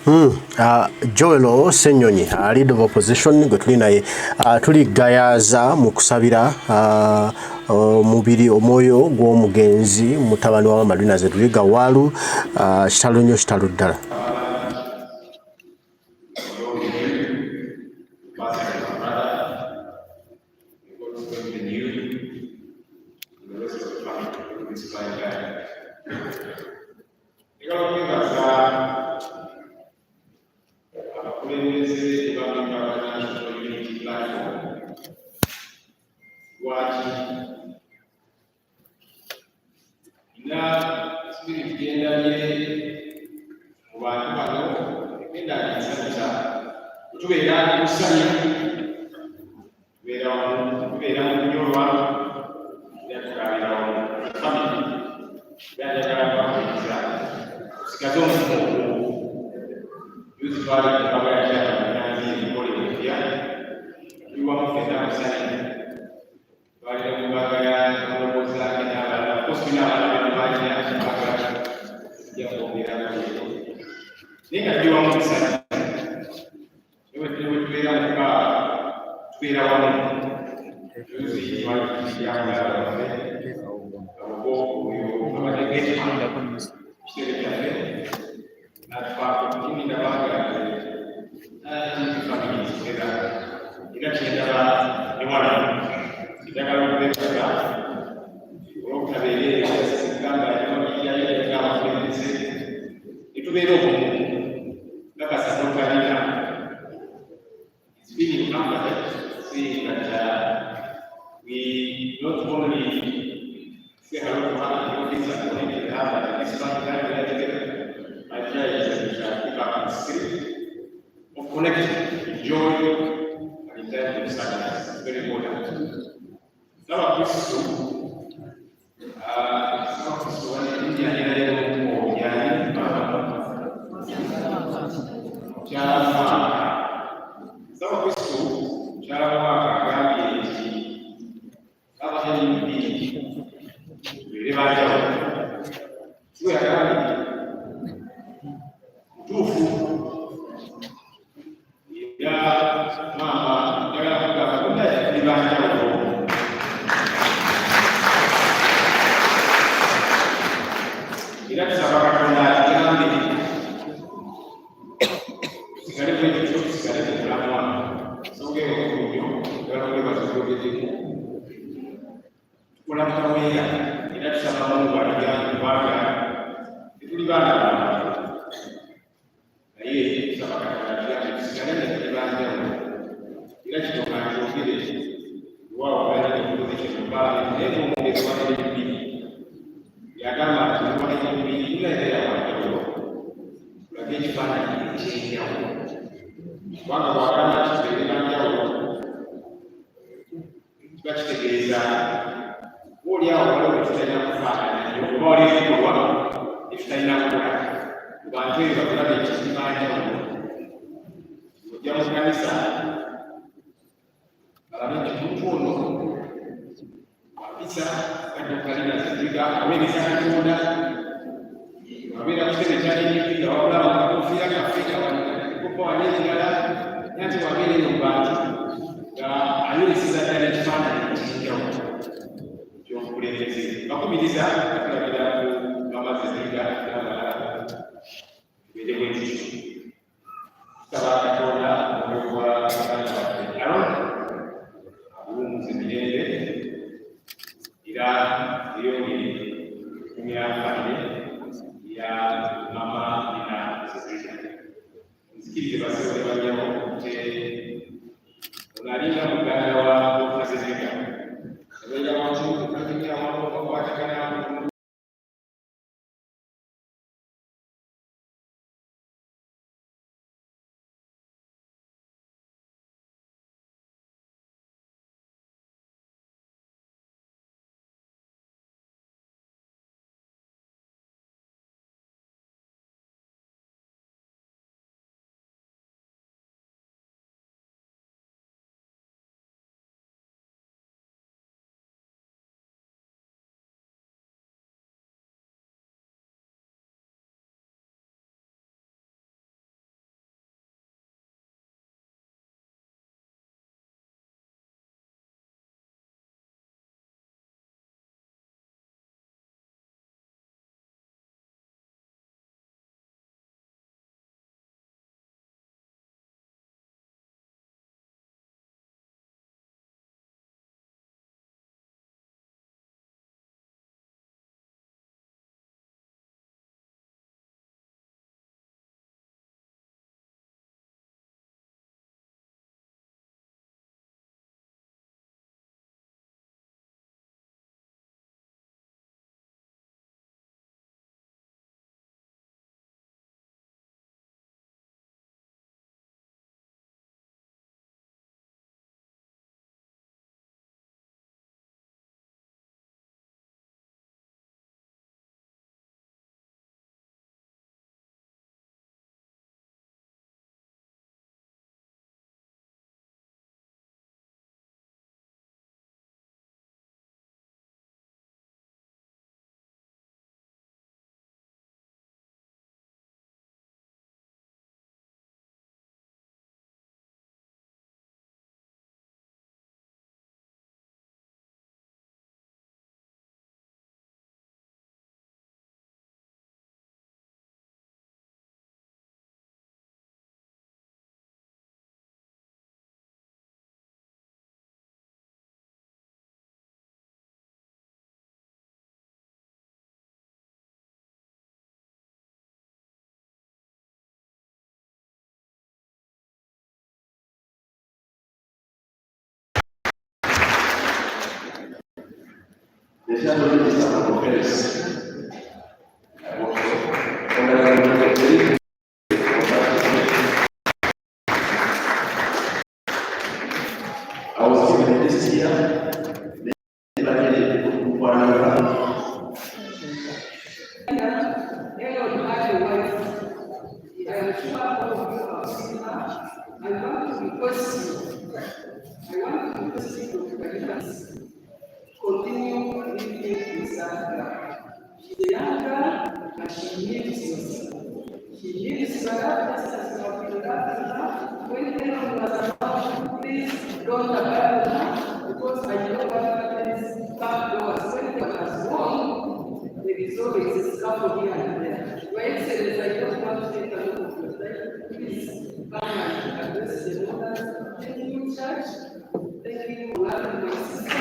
Joel Ssenyonyi, leader of opposition gwe tuli naye tuligayaaza mu kusabira omubiri omwoyo gw'omugenzi mutabani wa Madina Zedriga Walu kitalo nnyo kitalo ddala. I was given a list here. Continue living in Zambia. She's a young girl and she needs you. She needs her, just as you have been loving. When anyone was about, please don't abandon her, because I know what happens back doors. When one has wrong, there is always a scuffle here and there. Your Excellency, I don't want to take a lot of your time. Please come and address the orders. Thank you, Church. Thank you, loving my sister.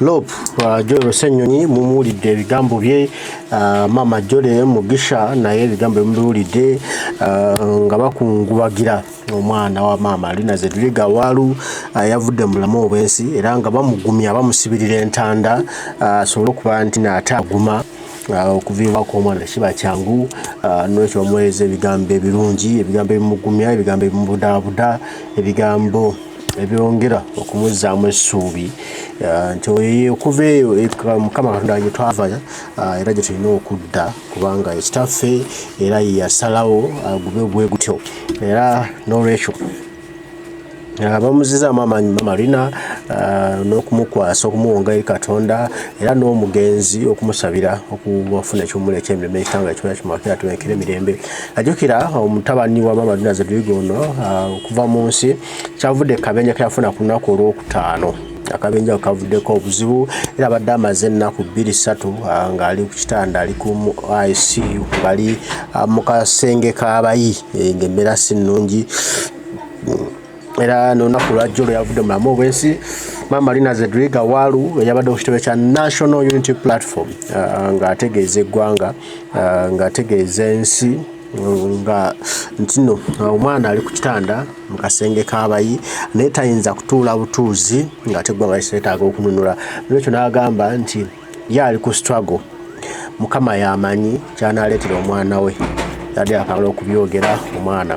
Lope Joel Ssenyonyi mumuwulidde ebigambo bye. Mama Jole Mugisha naye ebigambo bimuwulidde nga bakungubagira omwana wa maama Alina Zedriga Walu yavudde mu bulamu obw'ensi era nga bamugumya bamusibirira entanda asobole okuba nti naate aguma okuviibwako omwana kiba kyangu n'ekyo bamuweereza ebigambo ebirungi, ebigambo ebimugumya, ebigambo ebimubudaabuda, ebigambo ebyongera okumuzzaamu essuubi nti okuva eyo Mukama Katonda gye twava era gye tulina okudda kubanga ekitaffe era ye yasalawo agube bwe gutyo era n'olwekyo bamuziza Mama Alina n'okumukwasa okumuwonga eri Katonda era n'omugenzi okumusabira okufuna ekyomula eky'emirembe ekitanga ekimala kimuwakira tuwenkera emirembe. Ajjukira omutabani wa Mama Alina Zedriga ono okuva mu nsi kyavudde akabenje ke yafuna ku lunaku olwokutaano. Akabenje kavuddeko obuzibu era abadde amaze ennaku 2-3 ng'ali ku kitanda ali ku ICU bali mu kasenge k'abayi ng'embeera si nnungi era n'olunaku lwajjo lwe yavudde mu bulamu obw'ensi Mama Alina Zedriga Walu yabadde ku kitebe kya National Unity Platform ng'ategeeza eggwanga ng'ategeeza ensi nga ntino omwana ali ku kitanda mu kasenge k'abayi naye tayinza kutuula butuuzi ng'ate eggwanga liseetaaga okununula. N'ekyo n'agamba nti ye ali ku struggle. Mukama y'amanyi ky'anaaleetera omwana we yadde akagala okubyogera omwana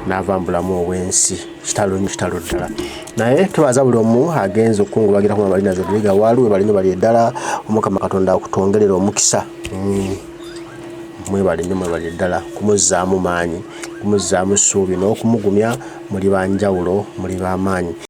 n'ava mu bulamu obw'ensi kitalo ddala. Naye tubaza buli omu agenza okukungubagira ku Mama Alina Zedriga Walu we balinyo bali eddala Omukama Katonda akutongerera omukisa. Mwebale ddala kumuzzaamu maanyi, kumuzzaamu ssuubi n'okumugumya muli banjawulo muli b'amaanyi.